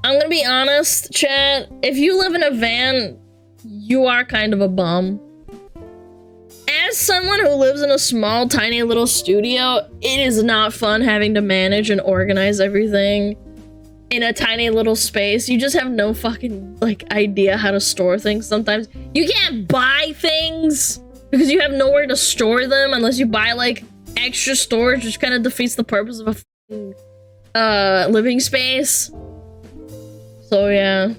I'm gonna be honest, chat. If you live in a van, you are kind of a bum. As someone who lives in a small, tiny little studio, it is not fun having to manage and organize everything in a tiny little space. You just have no fucking, like, idea how to store things sometimes. You can't buy things because you have nowhere to store them unless you buy, like, extra storage, which kind of defeats the purpose of a fucking, living space. So, yeah.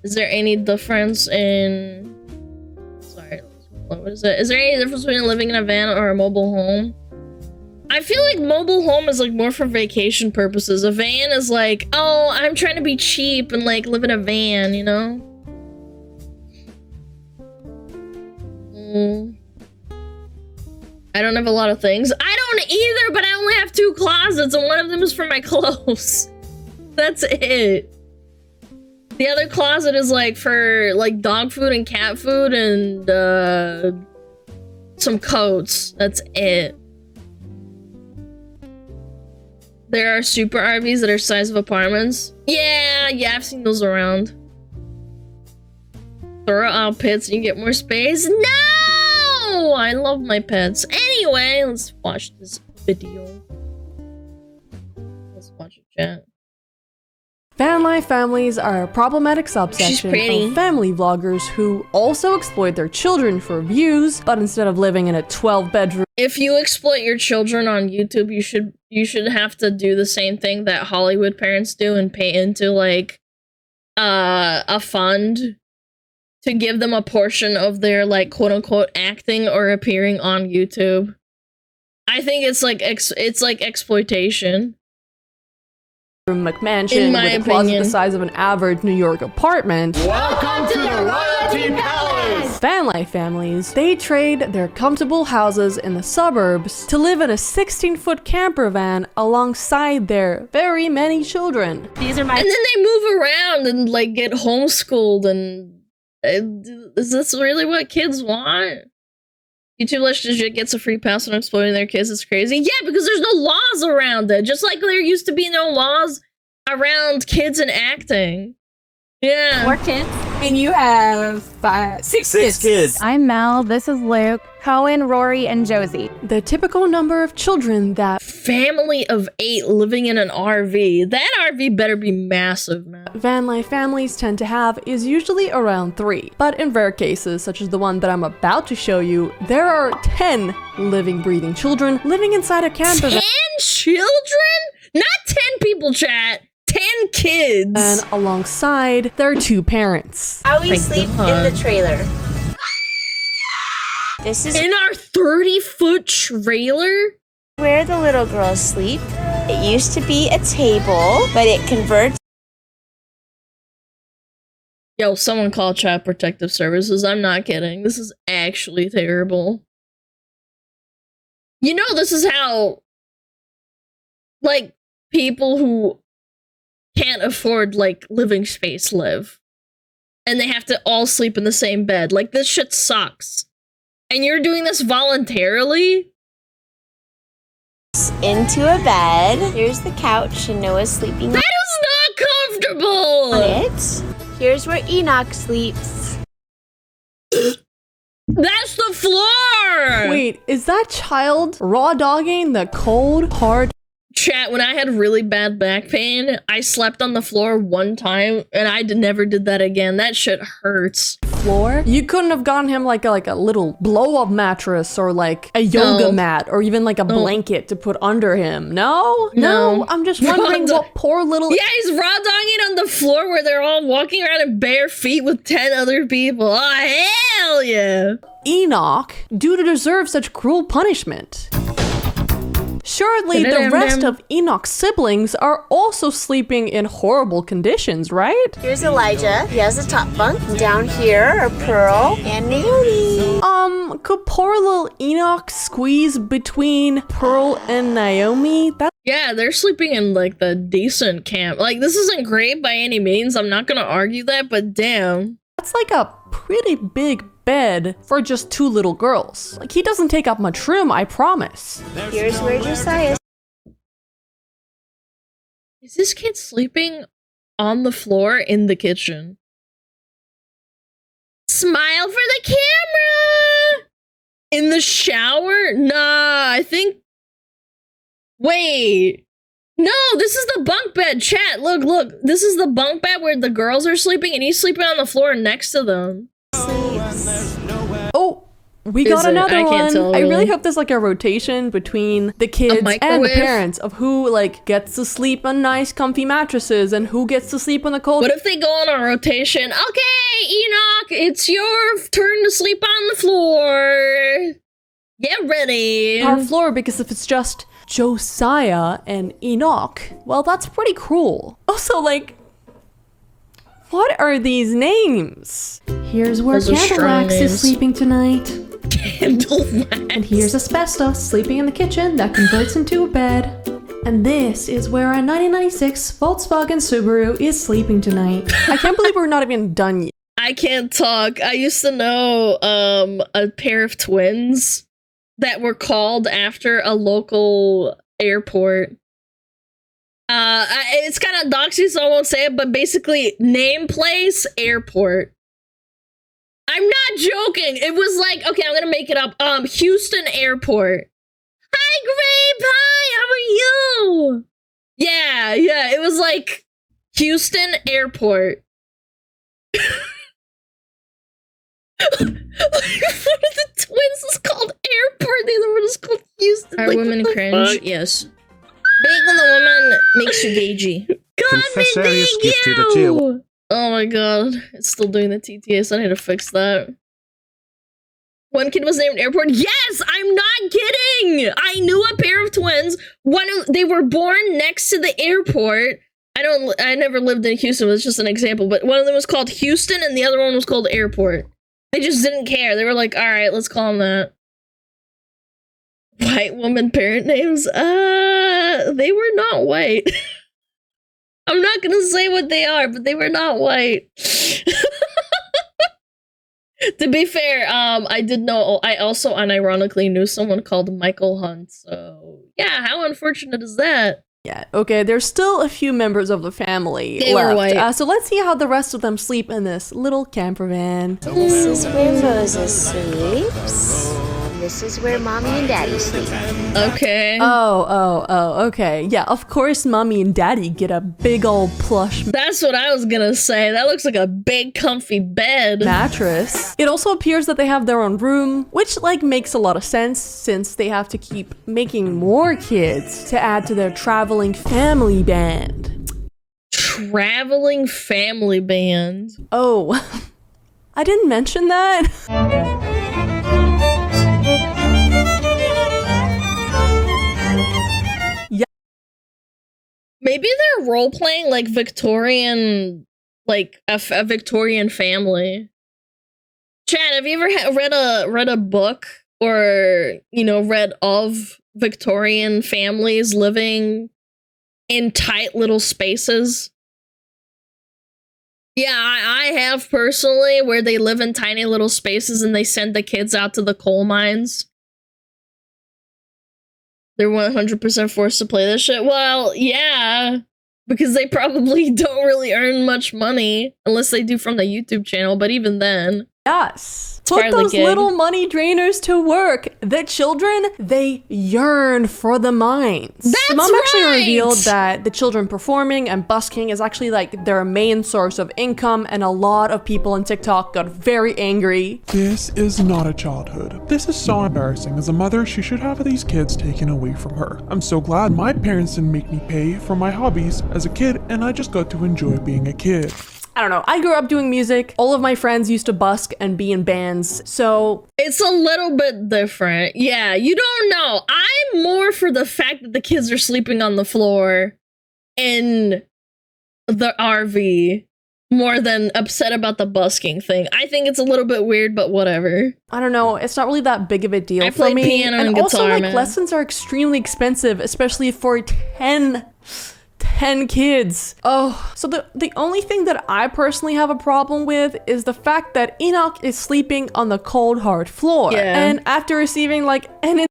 Is there any difference in... Sorry, what is it? Is there any difference between living in a van or a mobile home? I feel like mobile home is, like, more for vacation purposes. A van is like, oh, I'm trying to be cheap and, like, live in a van, you know? I don't have a lot of things. I don't either, but I only have 2 closets, and one of them is for my clothes. That's it. The other closet is like for like dog food and cat food and some coats. That's it. There are super RVs that are size of apartments. Yeah, I've seen those around. Throw out pets and you get more space. No! I love my pets. Anyway, let's watch this video. Let's watch it, chat. Van life families are a problematic subsection of family vloggers who also exploit their children for views, but instead of living in a 12-bedroom... If you exploit your children on YouTube, you should have to do the same thing that Hollywood parents do and pay into, like, a fund to give them a portion of their, like, quote-unquote acting or appearing on YouTube. I think it's like exploitation. McMansion with a closet the size of an average New York apartment. Welcome to the Royalty Palace! Van life families, they trade their comfortable houses in the suburbs to live in a 16-foot camper van alongside their very many children. These are my- And then they move around and like get homeschooled and is this really what kids want? YouTube Let's Legit gets a free pass on exploiting their kids. It's crazy. Yeah, because there's no laws around it. Just like there used to be no laws around kids and acting. Yeah. 4 kids. And you have 6 kids. I'm Mel. This is Luke, Cohen, Rory, and Josie. The typical number of children that... Family of 8 living in an RV. That RV better be massive, man. Van life families tend to have is usually around 3. But in rare cases, such as the one that I'm about to show you, there are 10 living, breathing children living inside a camper van. 10 children? Not 10 people, chat. 10 kids! And alongside their 2 parents. How we sleep in the trailer. This is in our 30-foot trailer? Where the little girls sleep. It used to be a table, but it converts. Yo, someone call Child Protective Services. I'm not kidding. This is actually terrible. You know, this is how, like, people who can't afford, like, living space live. And they have to all sleep in the same bed. Like, this shit sucks. And you're doing this voluntarily? Into a bed. Here's the couch, and Noah's sleeping. That is not comfortable! On it. Here's where Enoch sleeps. That's the floor! Wait, is that child raw dogging the cold, hard... Chat, when I had really bad back pain, I slept on the floor one time, and I never did that again. That shit hurts. Floor? You couldn't have gotten him like a little blow-up mattress or like a yoga mat or even like a blanket to put under him. No, I'm just wondering what poor little... Yeah, he's raw dogging on the floor where they're all walking around in bare feet with 10 other people. Oh, hell yeah! Enoch, do to deserve such cruel punishment. Surely the rest of Enoch's siblings are also sleeping in horrible conditions, right? Here's Elijah. He has a top bunk. Down here are Pearl and Naomi. Could poor little Enoch squeeze between Pearl and Naomi? Yeah, they're sleeping in like the decent camp. Like, this isn't great by any means. I'm not gonna argue that, but damn. That's like a pretty big bed for just 2 little girls. Like, he doesn't take up much room, I promise. Here's where Josiah. Is this kid sleeping on the floor in the kitchen? Smile for the camera! In the shower? Nah, I think... Wait. No, this is the bunk bed. Chat, look. This is the bunk bed where the girls are sleeping and he's sleeping on the floor next to them. Oh, we got another I can't one. tell, I really really. hope there's like a rotation between the kids and the microwave? parents of who like gets to sleep on nice comfy mattresses and who gets to sleep on the cold. What if they go on a rotation? Okay, Enoch, it's your turn to sleep on the floor. Get ready. our floor, because if it's just Josiah and Enoch, well, that's pretty cruel. Also, like, what are these names? Here's where Those are strong Candlewax is names. sleeping tonight. Candlewax. And here's Asbestos sleeping in the kitchen that converts into a bed. And this is where a 1996 Volkswagen Subaru is sleeping tonight. I can't believe we're not even done yet. I can't talk. I used to know a pair of twins that were called after a local airport. It's kind of doxy, so I won't say it, but basically, name, place, airport. I'm not joking. It was like, okay, I'm gonna make it up. Houston Airport. Hi, Grape. Hi, how are you? Yeah. It was like Houston Airport. One of the twins is called Airport. The other one is called Houston. Are Like, women what the cringe? fuck? Yes. Being the woman makes you gagey. God, Confessorius thank gifted a you! tier Oh my god, it's still doing the TTA, so I need to fix that. One kid was named Airport. Yes, I'm not kidding. I knew a pair of twins. They were born next to the airport. I never lived in Houston. It was just an example, but one of them was called Houston, and the other one was called Airport. They just didn't care. They were like, "All right, let's call them that." White woman parent names? They were not white. I'm not gonna say what they are, but they were not white. To be fair, I did know. I also unironically knew someone called Michael Hunt. So yeah, how unfortunate is that? Yeah, okay, there's still a few members of the family They were left. white. So let's see how the rest of them sleep in this little camper van. This is where Moses sleeps. This is where Mommy and Daddy sleep. Okay. Oh, okay. Yeah, of course Mommy and Daddy get a big old plush That's what I was gonna say. That looks like a big, comfy bed. mattress. It also appears that they have their own room, which like makes a lot of sense since they have to keep making more kids to add to their traveling family band. Traveling family band. Oh, I didn't mention that. Maybe they're role playing like Victorian, like a Victorian family. Chad, have you ever read a book or read of Victorian families living in tight little spaces? Yeah, I have personally, where they live in tiny little spaces and they send the kids out to the coal mines. They're 100% forced to play this shit. Well, yeah, because they probably don't really earn much money unless they do from the YouTube channel, but even then. Yes. part Put of the those gig. little money drainers to work. The children, they yearn for the mines. That's the mom actually right! revealed that the children performing and busking is actually like their main source of income, and a lot of people on TikTok got very angry. This is not a childhood. This is so embarrassing. As a mother, she should have these kids taken away from her. I'm so glad my parents didn't make me pay for my hobbies as a kid, and I just got to enjoy being a kid. I don't know. I grew up doing music. All of my friends used to busk and be in bands. So It's a little bit different. Yeah, you don't know. I'm more for the fact that the kids are sleeping on the floor in the RV more than upset about the busking thing. I think it's a little bit weird, but whatever. I don't know. It's not really that big of a deal I for play me. piano and also, guitar, like, man. lessons are extremely expensive, especially for 10 10 kids. Oh, so the only thing that I personally have a problem with is the fact that Enoch is sleeping on the cold hard floor. Yeah. And after receiving like an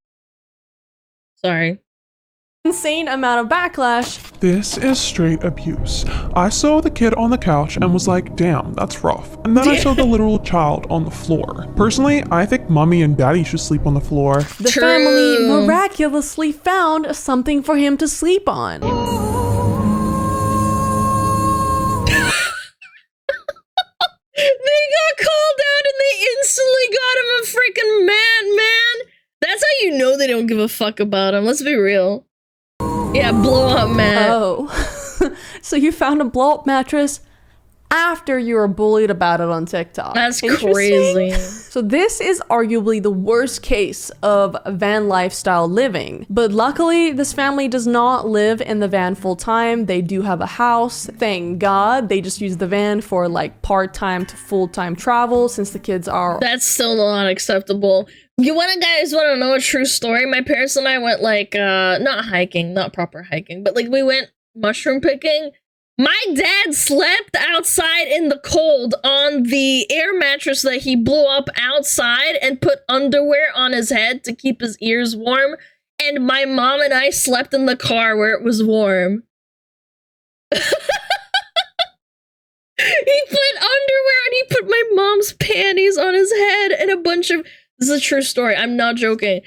insane amount of backlash. This is straight abuse. I saw the kid on the couch and was like, damn, that's rough. And then I saw the literal child on the floor. Personally, I think mommy and daddy should sleep on the floor. The family miraculously found something for him to sleep on. They got called out and they instantly got him a freaking man. That's how you know they don't give a fuck about him. Let's be real. Yeah, blow up Matt. Oh. So you found a blow up mattress after you were bullied about it on TikTok. That's crazy. So this is arguably the worst case of van lifestyle living. But luckily, this family does not live in the van full time. They do have a house. Thank God. They just use the van for like part-time to full-time travel since the kids are... That's still not acceptable. You guys want to know a true story? My parents and I went like, not hiking, not proper hiking, but like we went mushroom picking. My dad slept outside in the cold on the air mattress that he blew up outside and put underwear on his head to keep his ears warm. And my mom and I slept in the car where it was warm. He put underwear and he put my mom's panties on his head and a bunch of... This is a true story. I'm not joking.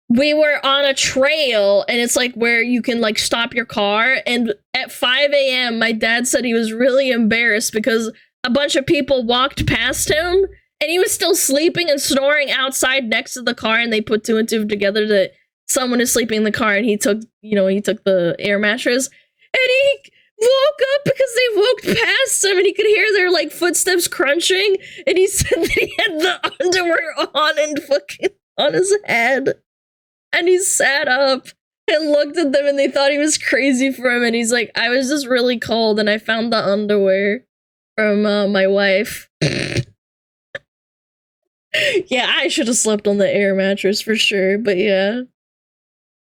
We were on a trail and it's like where you can like stop your car. And at 5 a.m. my dad said he was really embarrassed because a bunch of people walked past him and he was still sleeping and snoring outside next to the car. And they put two and two together that someone is sleeping in the car and he took the air mattress and he woke up because they walked past him and he could hear their like footsteps crunching and he said that he had the underwear on and fucking on his head and he sat up and looked at them and they thought he was crazy for him and he's like, I was just really cold and I found the underwear from my wife. Yeah, I should have slept on the air mattress for sure, but yeah.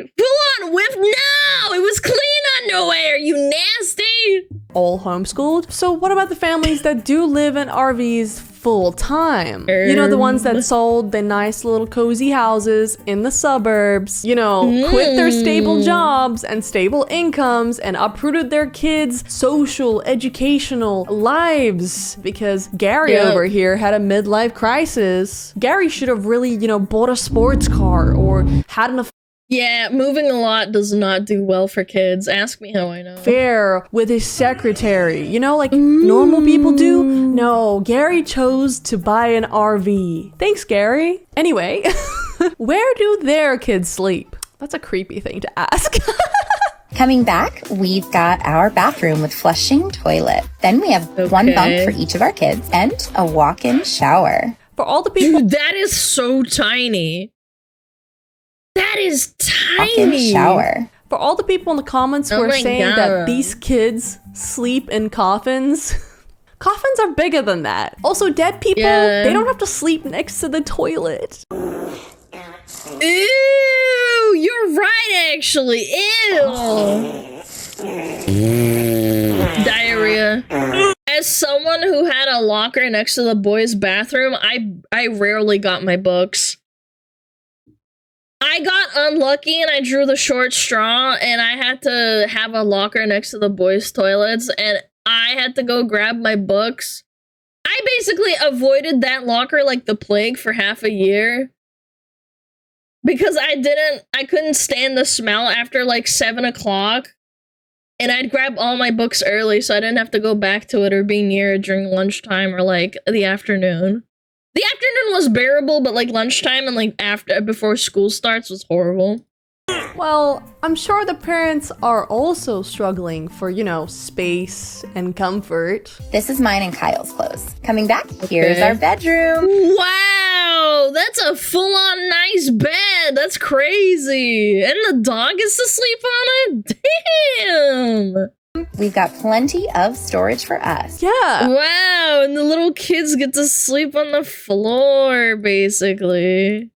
Full on whiff? No! It was clean underwear, you nasty! All homeschooled. So what about the families that do live in RVs full time? You know, the ones that sold the nice little cozy houses in the suburbs, you know, quit their stable jobs and stable incomes and uprooted their kids' social, educational lives because Gary over here had a midlife crisis. Gary should have really, you know, bought a sports car or had an Yeah, moving a lot does not do well for kids. Ask me how I know. affair with his secretary, you know, like normal people do. No, Gary chose to buy an RV. Thanks, Gary. Anyway, where do their kids sleep? That's a creepy thing to ask. Coming back, we've got our bathroom with flushing toilet. Then we have one bunk for each of our kids and a walk-in shower. For all the people... Dude, that is so tiny. That is tiny. Walk-in shower. For all the people in the comments who are saying that these kids sleep in coffins, coffins are bigger than that. Also, dead people, they don't have to sleep next to the toilet. Ew, you're right, actually. Ew. Diarrhea. As someone who had a locker next to the boys' bathroom, I rarely got my books. I got unlucky and I drew the short straw and I had to have a locker next to the boys' toilets and I had to go grab my books. I basically avoided that locker like the plague for half a year. Because I couldn't stand the smell after like 7 o'clock. And I'd grab all my books early so I didn't have to go back to it or be near it during lunchtime or like the afternoon. The afternoon was bearable, but like lunchtime and like before school starts was horrible. Well, I'm sure the parents are also struggling for, you know, space and comfort. This is mine and Kyle's clothes. Coming back, here's our bedroom. Wow, that's a full-on nice bed. That's crazy. And the dog gets to sleep on it? Damn. We've got plenty of storage for us. Yeah. Wow, and the little kids get to sleep on the floor, basically.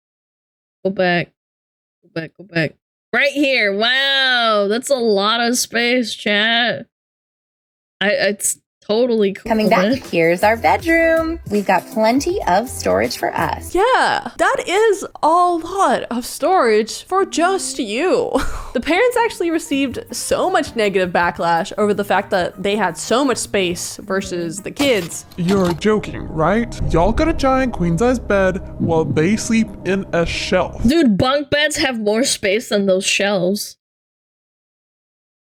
Go back. Go back. Right here. Wow, that's a lot of space, chat. It's totally cool. Coming back, here's our bedroom. We've got plenty of storage for us. Yeah, that is a lot of storage for just you. The parents actually received so much negative backlash over the fact that they had so much space versus the kids. You're joking, right? Y'all got a giant queen-size bed while they sleep in a shelf. Dude, bunk beds have more space than those shelves.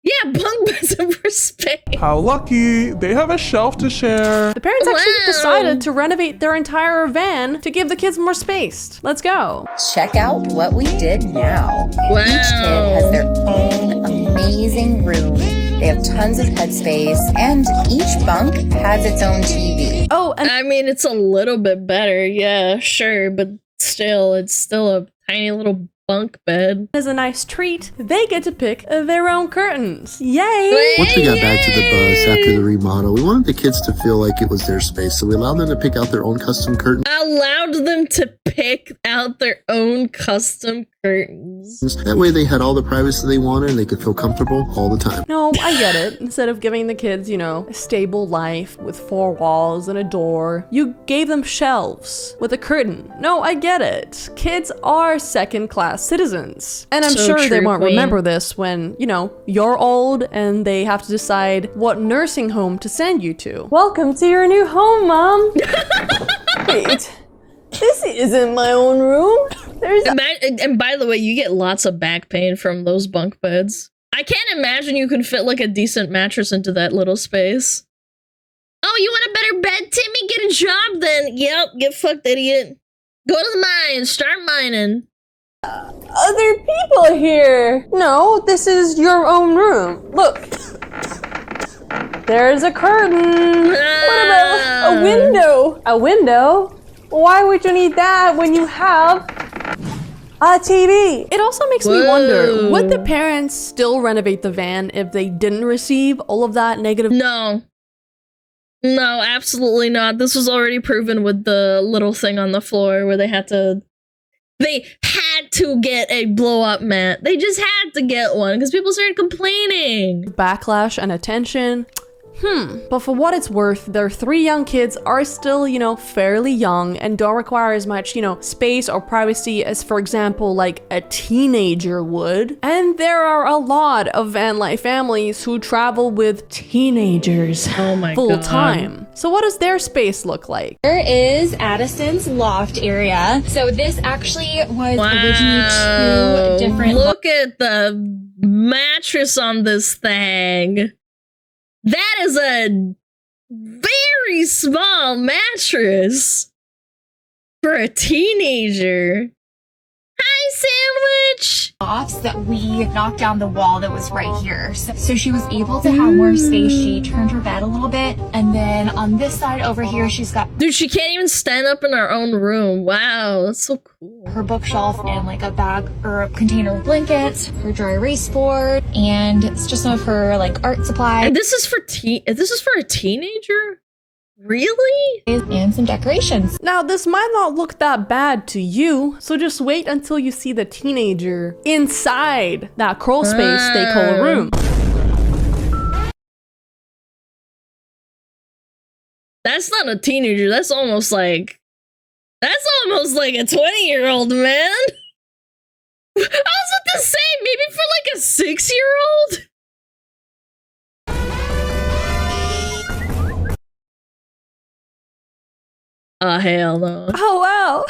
Yeah, bunk beds have more space. How lucky. They have a shelf to share. The parents actually decided to renovate their entire van to give the kids more space. Let's go. Check out what we did now. Wow. Each kid has their own amazing room. They have tons of headspace, and each bunk has its own TV. Oh, and I mean, it's a little bit better. Yeah, sure. But still, it's still a tiny little bunk bed. as a nice treat, they get to pick their own curtains. Yay! Once we got back to the bus after the remodel, we wanted the kids to feel like it was their space, so we allowed them to pick out their own custom curtains. Allowed them to pick out their own custom curtains. That way they had all the privacy they wanted and they could feel comfortable all the time. No, I get it. Instead of giving the kids, you know, a stable life with 4 walls and a door, you gave them shelves with a curtain. No, I get it. Kids are second-class citizens. And I'm So sure they true, won't queen. remember this when, you know, you're old and they have to decide what nursing home to send you to. Welcome to your new home, Mom. Wait, this isn't my own room. And by the way, you get lots of back pain from those bunk beds. I can't imagine you can fit like a decent mattress into that little space. Oh, you want a better bed, Timmy? Get a job then. Yep, get fucked, idiot. Go to the mine, start mining. Other people here. No, this is your own room. Look. There's a curtain. What about a window? A window? Why would you need that when you have a TV? It also makes me wonder, would the parents still renovate the van if they didn't receive all of that negative? No. No, absolutely not. This was already proven with the little thing on the floor where they had to get a blow-up mat. They just had to get one because people started complaining. Backlash and attention. But for what it's worth, their 3 young kids are still, you know, fairly young and don't require as much, you know, space or privacy as, for example, like a teenager would. And there are a lot of van life families who travel with teenagers full time. So what does their space look like? Here is Addison's loft area. So this actually was originally 2 different. Look at the mattress on this thing. That is a very small mattress for a teenager. Hi, Sandwich! Lofts that we knocked down the wall that was right here. So she was able to have more space. She turned her bed a little bit. And then on this side over here, she's got... Dude, she can't even stand up in her own room. Wow, that's so cool. Her bookshelf and like a bag or a container of blankets, her dry erase board, and it's just some of her like art supplies. And this is for a teenager? Really? And some decorations. Now, this might not look that bad to you, so just wait until you see the teenager inside that crawl space they call a room. That's not a teenager. That's almost like a 20-year-old, man. I was about to say, maybe for like a 6-year-old? Oh, hell no. Oh, wow.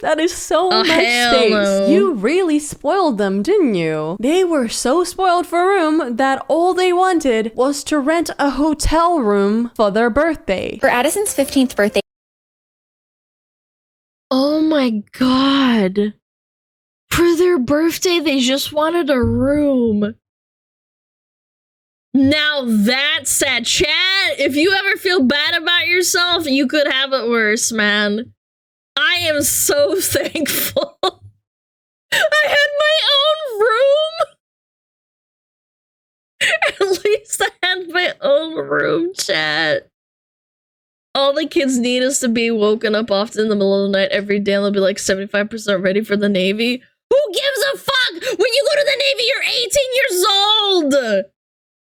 That is so much space. No. You really spoiled them, didn't you? They were so spoiled for room that all they wanted was to rent a hotel room for their birthday. For Addison's 15th birthday. Oh my god. For their birthday, they just wanted a room. Now that's sad. Chat, if you ever feel bad about yourself, you could have it worse, man. I am so thankful. I had my own room. At least I had my own room, chat. All the kids need is to be woken up often in the middle of the night every day and they'll be like 75% ready for the Navy. Who gives a fuck? fuck? When you go to the Navy, you're 18 years old.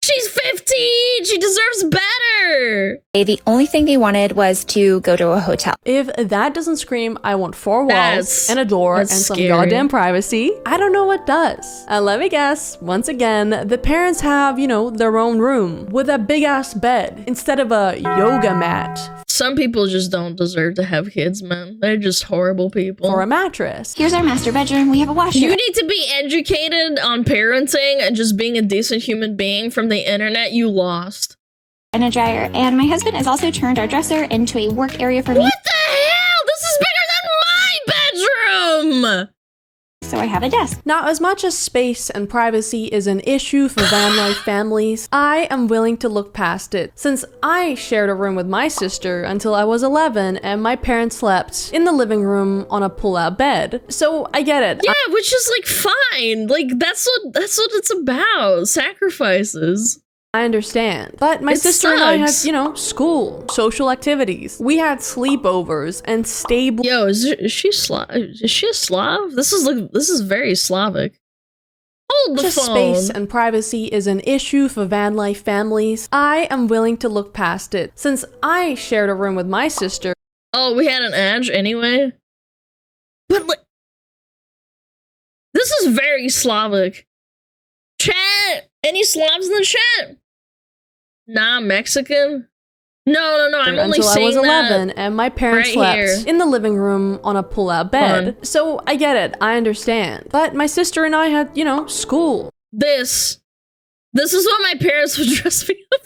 She's 15. She deserves better. The only thing they wanted was to go to a hotel. If that doesn't scream, I want 4 walls and a door and some scary. goddamn privacy, I don't know what does. And let me guess, once again, the parents have, you know, their own room with a big ass bed instead of a yoga mat. Some people just don't deserve to have kids, man. They're just horrible people. Or a mattress. Here's our master bedroom. We have a washer. You need to be educated on parenting and just being a decent human being from the internet. You lost. And a dryer. And my husband has also turned our dresser into a work area for me. What the hell? This is bigger than my bedroom! So I have a desk. Now, as much as space and privacy is an issue for van life families, I am willing to look past it, since I shared a room with my sister until I was 11 and my parents slept in the living room on a pull-out bed. So I get it. Yeah, which is like fine. Like that's what it's about. Sacrifices. I understand. But my sister and I had, you know, school, social activities. We had sleepovers and stable— Yo, is she Slav? Is she a Slav? This is very Slavic. Hold the phone. Space and privacy is an issue for van life families. I am willing to look past it, since I shared a room with my sister. Oh, we had an edge anyway? But like, this is very Slavic. Chat! Any Slavs in the chat? Nah, Mexican? No, I'm only until I saying was 11 that and my parents right slept here. in the living room on a pull-out bed. So I get it, I understand. But my sister and I had, you know, school. This is what my parents would dress me up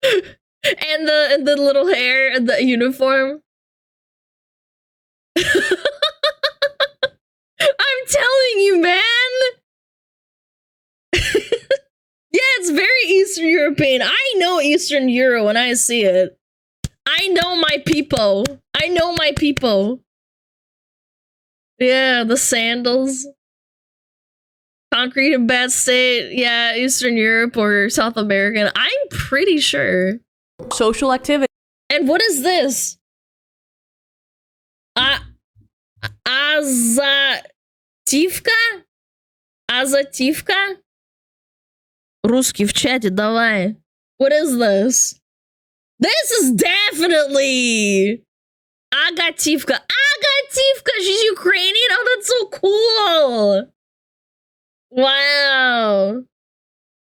in. and the little hair and the uniform. I'm telling you, man. Yeah, it's very Eastern European. I know Eastern Euro when I see it. I know my people. I know my people. Yeah, the sandals. Concrete in bad state. Yeah, Eastern Europe or South American. I'm pretty sure. Social activity. And what is this? Azativka? Azativka? Русский в чате, давай. What is this? This is definitely Agativka. Agativka! She's Ukrainian? Oh, that's so cool! Wow.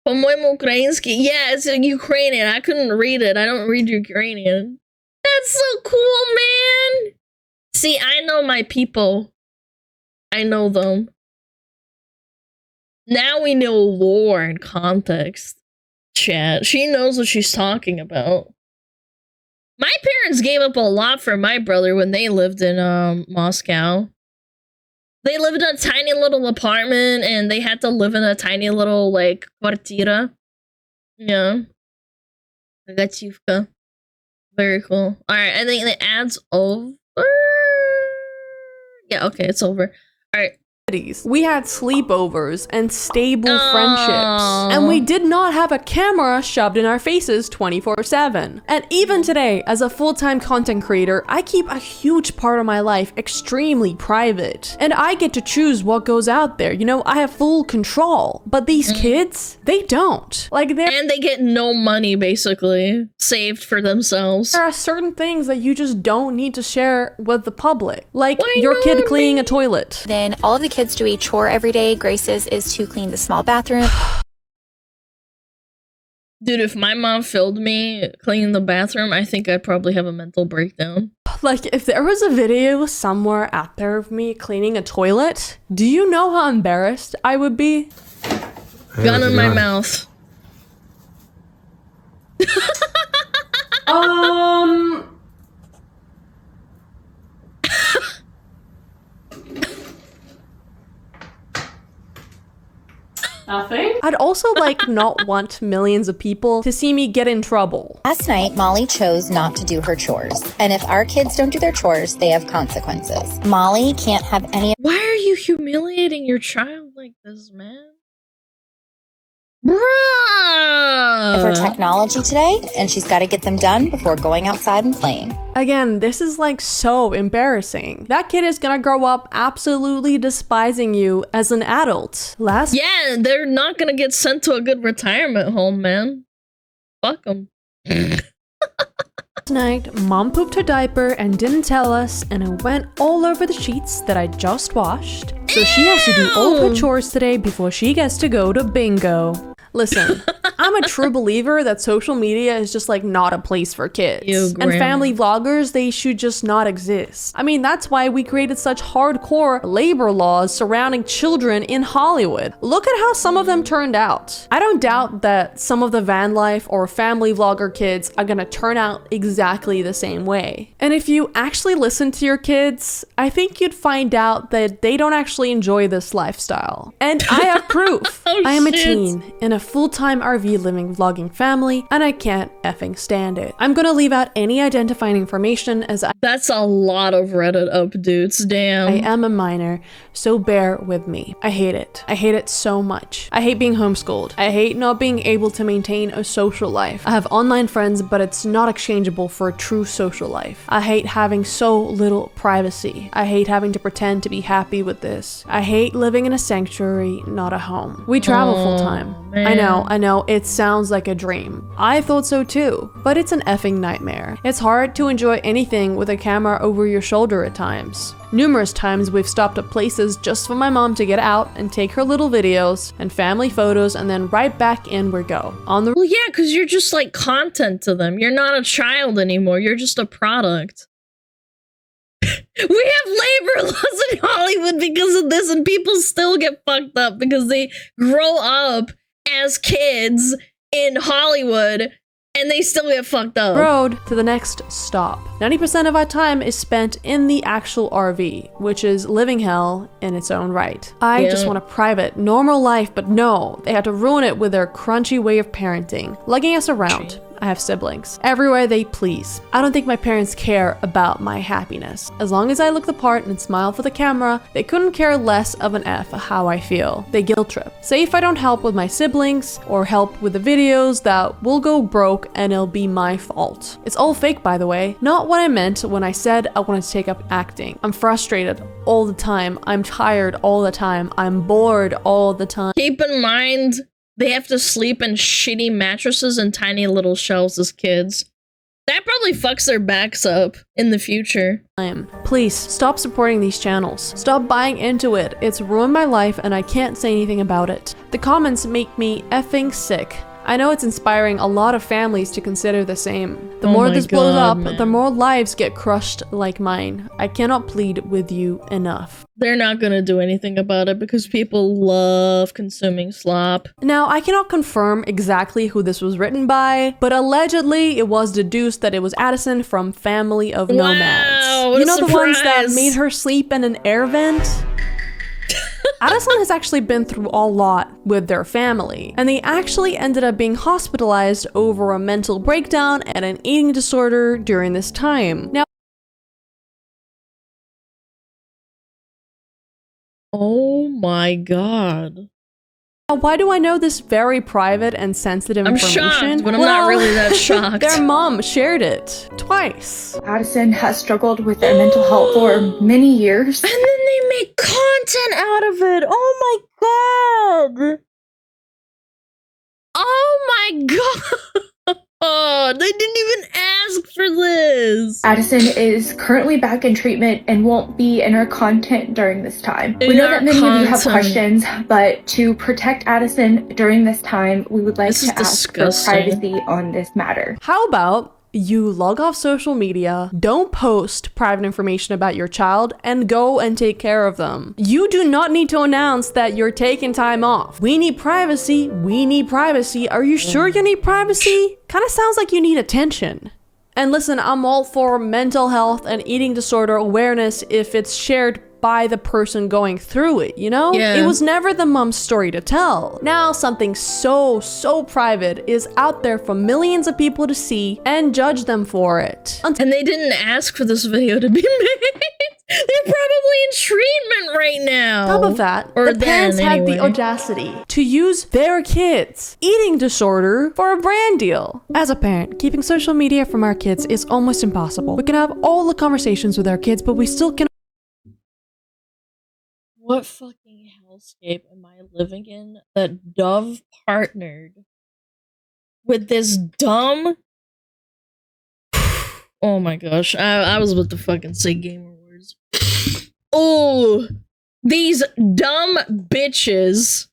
По-моему, украинский. Yeah, it's Ukrainian. I couldn't read it. I don't read Ukrainian. That's so cool, man! See, I know my people. I know them. Now we know lore and context. Chat. She knows what she's talking about. My parents gave up a lot for my brother when they lived in Moscow. They lived in a tiny little apartment and they had to live in a tiny little like kvartira. Yeah. Gativka. Very cool. Alright, I think the ad's over. Yeah, okay, it's over. Alright. We had sleepovers and stable friendships. And we did not have a camera shoved in our faces 24/7. And even today, as a full-time content creator, I keep a huge part of my life extremely private. And I get to choose what goes out there. You know, I have full control. But these kids, they don't. Like, and they get no money, basically, saved for themselves. There are certain things that you just don't need to share with the public. Like your kid cleaning a toilet. Then all of the kids do a chore every day. Grace's is to clean the small bathroom. Dude, if my mom filmed me cleaning the bathroom, I think I'd probably have a mental breakdown. Like, if there was a video somewhere out there of me cleaning a toilet, do you know how embarrassed I would be? Gun in my mouth. Nothing? I'd also like not want millions of people to see me get in trouble. Last night, Molly chose not to do her chores. And if our kids don't do their chores, they have consequences. Molly can't have any— Why are you humiliating your child like this, man? Bruh! For technology today, and she's got to get them done before going outside and playing. Again, this is like so embarrassing. That kid is gonna grow up absolutely despising you as an adult. Yeah, they're not gonna get sent to a good retirement home, man. Fuck them. Night, Mom pooped her diaper and didn't tell us, and it went all over the sheets that I just washed. So she has to do all her chores today before she gets to go to bingo. Listen, I'm a true believer that social media is just like not a place for kids. And family vloggers, they should just not exist. I mean, that's why we created such hardcore labor laws surrounding children in Hollywood. Look at how some of them turned out. I don't doubt that some of the van life or family vlogger kids are gonna turn out exactly the same way. And if you actually listen to your kids, I think you'd find out that they don't actually enjoy this lifestyle. And I have proof. I am a teen in a full-time RV living vlogging family, and I can't effing stand it. I'm gonna leave out any identifying information as That's a lot of Reddit updates, damn. I am a minor, so bear with me. I hate it. I hate it so much. I hate being homeschooled. I hate not being able to maintain a social life. I have online friends, but it's not exchangeable for a true social life. I hate having so little privacy. I hate having to pretend to be happy with this. I hate living in a sanctuary, not a home. We travel full-time. I know, it sounds like a dream. I thought so too, but it's an effing nightmare. It's hard to enjoy anything with a camera over your shoulder at times. Numerous times we've stopped at places just for my mom to get out and take her little videos and family photos, and then right back in we go. Well, yeah, because you're just like content to them. You're not a child anymore. You're just a product. We have labor laws in Hollywood because of this, and people still get fucked up because they grow up as kids in Hollywood and they still get fucked up. Road to the next stop. 90% of our time is spent in the actual RV, which is living hell in its own right. I just want a private, normal life, but no, they had to ruin it with their crunchy way of parenting, lugging us around. I have siblings. Everywhere they please. I don't think my parents care about my happiness. As long as I look the part and smile for the camera, they couldn't care less of an F how I feel. They guilt trip. Say if I don't help with my siblings or help with the videos, that will go broke and it'll be my fault. It's all fake, by the way. Not what I meant when I said I wanted to take up acting. I'm frustrated all the time. I'm tired all the time. I'm bored all the time. Keep in mind, they have to sleep in shitty mattresses and tiny little shelves as kids. That probably fucks their backs up in the future. Please, stop supporting these channels. Stop buying into it. It's ruined my life and I can't say anything about it. The comments make me effing sick. I know it's inspiring a lot of families to consider the same. The more this blows up, the more lives get crushed like mine. I cannot plead with you enough. They're not gonna do anything about it because people love consuming slop. Now, I cannot confirm exactly who this was written by, but allegedly it was deduced that it was Addison from Family of Nomads. Wow, you know the ones that made her sleep in an air vent? Addison has actually been through a lot with their family, and they actually ended up being hospitalized over a mental breakdown and an eating disorder during this time. Now, oh my god. why do I know this very private and sensitive information? I'm shocked, but I'm not really that shocked. Their mom shared it twice. Addison has struggled with their mental health for many years. And then they make content out of it. Oh my god. Oh my god. Oh, they didn't even ask for this. Addison is currently back in treatment and won't be in our content during this time. We know that many of you have questions, but to protect Addison during this time, we would like to ask for privacy on this matter. How about you log off social media, don't post private information about your child, and go and take care of them. You do not need to announce that you're taking time off. We need privacy. We need privacy. Are you sure you need privacy? Kind of sounds like you need attention. And listen, I'm all for mental health and eating disorder awareness if it's shared by the person going through it, you know? Yeah. It was never the mom's story to tell. Now something so private is out there for millions of people to see and judge them for it. And they didn't ask for this video to be made. They're probably in treatment right now. On top of that, or the parents had the audacity to use their kids' eating disorder for a brand deal. As a parent, keeping social media from our kids is almost impossible. We can have all the conversations with our kids, but we still can. What fucking hellscape am I living in that Dove partnered with this dumb... Oh my gosh, I was about to fucking say Game Awards. Oh, these dumb bitches.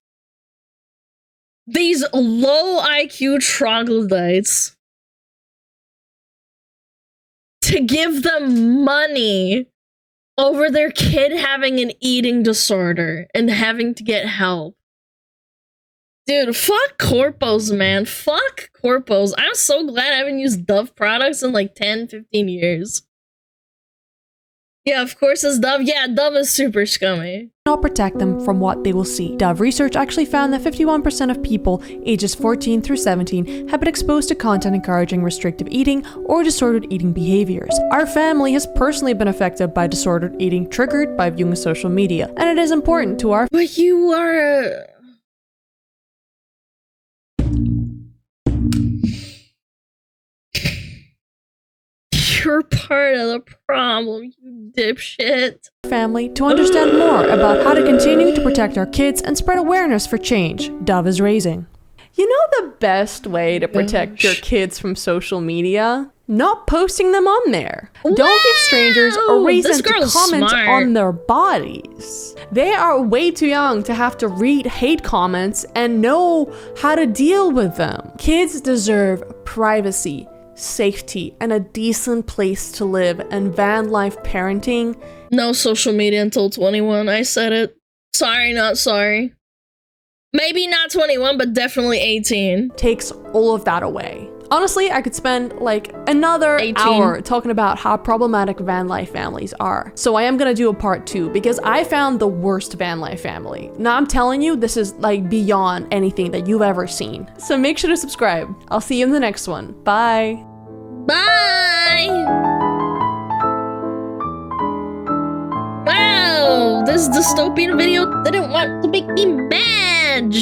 These low IQ troglodytes. To give them money over their kid having an eating disorder and having to get help. Dude, fuck corpos, man. Fuck corpos. I'm so glad I haven't used Dove products in like 10, 15 years. Yeah, of course it's Dove. Yeah, Dove is super scummy. Not protect them from what they will see. Dove research actually found that 51% of people ages 14 through 17 have been exposed to content encouraging restrictive eating or disordered eating behaviors. Our family has personally been affected by disordered eating triggered by viewing social media, and it is important to our— But you are a... You're part of the problem, you dipshit. Family to understand more about how to continue to protect our kids and spread awareness for change Dove is raising. You know the best way to protect your kids from social media? Not posting them on there. Don't give strangers a reason to comment on their bodies. They are way too young to have to read hate comments and know how to deal with them. Kids deserve privacy, safety, and a decent place to live, and van life parenting. No social media until 21. I said it. Sorry, not sorry. Maybe not 21, but definitely 18. Takes all of that away. Honestly, I could spend like another hour talking about how problematic van life families are. So I am gonna do a part 2 because I found the worst van life family. Now I'm telling you, this is like beyond anything that you've ever seen. So make sure to subscribe. I'll see you in the next one. Bye. Bye! Wow, this dystopian video didn't want to make me mad!